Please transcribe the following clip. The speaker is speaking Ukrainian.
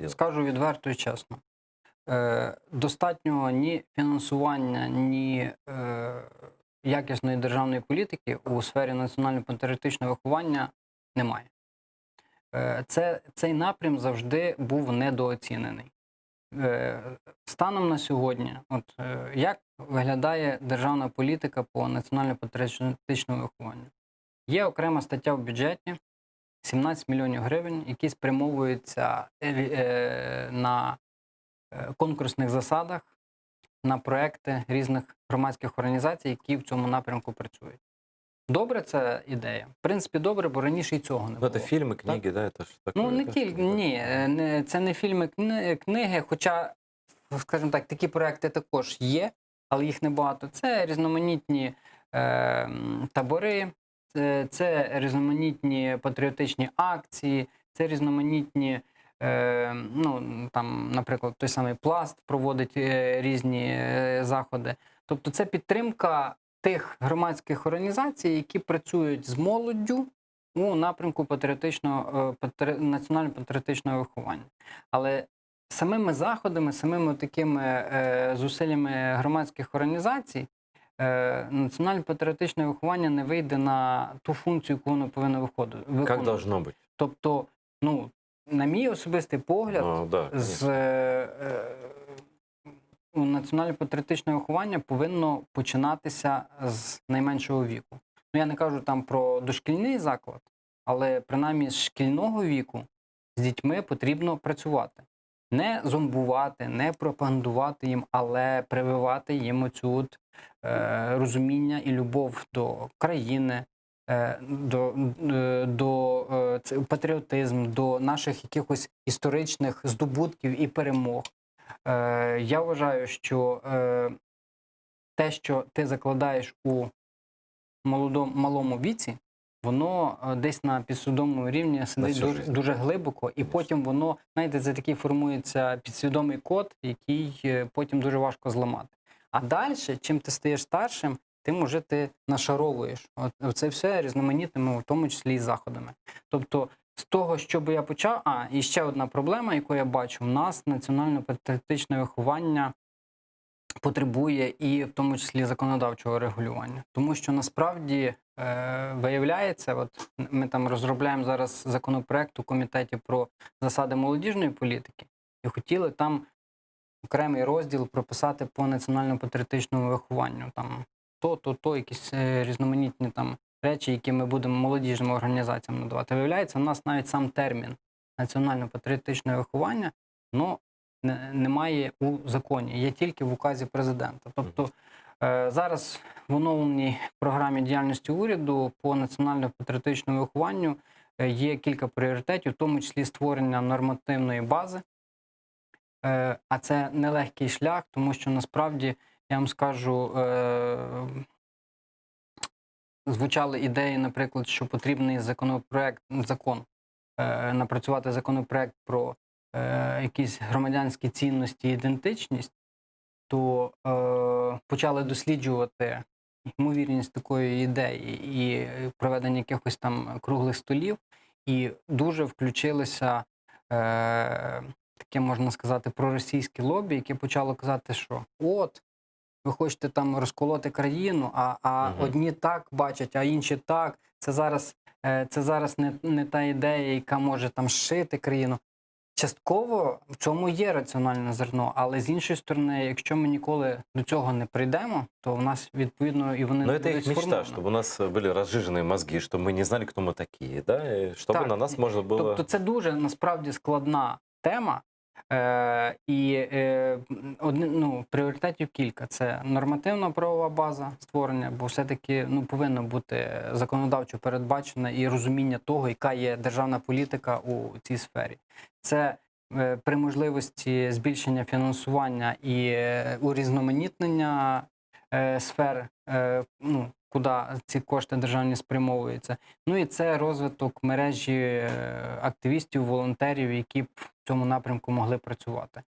скажу відверто і чесно. Достатнього ні фінансування, ні якісної державної політики у сфері національно-патріотичного виховання немає. Цей напрям завжди був недооцінений. Станом на сьогодні, як виглядає державна політика по національно-патріотичному вихованню? Є окрема стаття в бюджеті, 17 мільйонів гривень, які спрямовуються на конкурсних засадах, на проекти різних громадських організацій, які в цьому напрямку працюють. Добре це ідея? В принципі, добре, бо раніше і цього не було. Це фільми, книги, да? Це ж таке, не тільки, ні, це не фільми, книги, хоча, скажімо так, такі проекти також є, але їх небагато. Це різноманітні табори, це різноманітні патріотичні акції, це різноманітні, наприклад, той самий Пласт проводить різні заходи. Тобто це підтримка тих громадських організацій, які працюють з молоддю у напрямку національно-патріотичного виховання. Але самими заходами, самими такими зусиллями громадських організацій національно-патріотичне виховання не вийде на ту функцію, яку воно повинно виконувати. Як должно бути? Тобто, на мій особистий погляд, національно-патріотичне виховання повинно починатися з найменшого віку. Я не кажу там про дошкільний заклад, але принаймні з шкільного віку з дітьми потрібно працювати. Не зомбувати, не пропагандувати їм, але прививати їм оцю розуміння і любов до країни, до патріотизм, до наших якихось історичних здобутків і перемог. Я вважаю, що те, що ти закладаєш у малому віці, воно десь на підсвідомому рівні сидить дуже глибоко, і потім воно, знаєте, це такий формується підсвідомий код, який потім дуже важко зламати. А далі, чим ти стаєш старшим, тим уже ти нашаровуєш. Це все різноманітними, в тому числі і заходами. Тобто, з того, що би я почав, і ще одна проблема, яку я бачу, в нас національно-патріотичне виховання потребує і в тому числі законодавчого регулювання. Тому що насправді виявляється, ми там розробляємо зараз законопроект у комітеті про засади молодіжної політики і хотіли там окремий розділ прописати по національно-патріотичному вихованню. Там якісь різноманітні там речі, які ми будемо молодіжним організаціям надавати. Виявляється, у нас навіть сам термін національно-патріотичне виховання, немає у законі, є тільки в указі президента. Тобто зараз в оновленій програмі діяльності уряду по національно-патріотичному вихованню є кілька пріоритетів, в тому числі створення нормативної бази. А це нелегкий шлях, тому що насправді, я вам скажу, звучали ідеї, наприклад, що потрібний напрацювати законопроект про якісь громадянські цінності і ідентичність, то почали досліджувати ймовірність такої ідеї і проведення якихось там круглих столів, і дуже включилися таке, можна сказати, проросійське лобі, яке почало казати, що ви хочете там розколоти країну, а одні так бачать, а інші так. Це зараз не та ідея, яка може там зшити країну. Частково в цьому є раціональне зерно, але з іншої сторони, якщо ми ніколи до цього не прийдемо, то в нас, відповідно, і вони не будуть сформовані. Но это их мечта, чтобы у нас были разжиженные мозги, чтобы мы не знали, кто мы такие, да? И чтобы на нас можна було... Тобто це дуже, насправді, складна тема, і пріоритетів кілька. Це нормативно-правова база створення, бо все-таки повинно бути законодавчо передбачено і розуміння того, яка є державна політика у цій сфері. Це при можливості збільшення фінансування і урізноманітнення сфер, куди ці кошти державні спрямовуються. І це розвиток мережі активістів, волонтерів, які б в цьому напрямку могли працювати.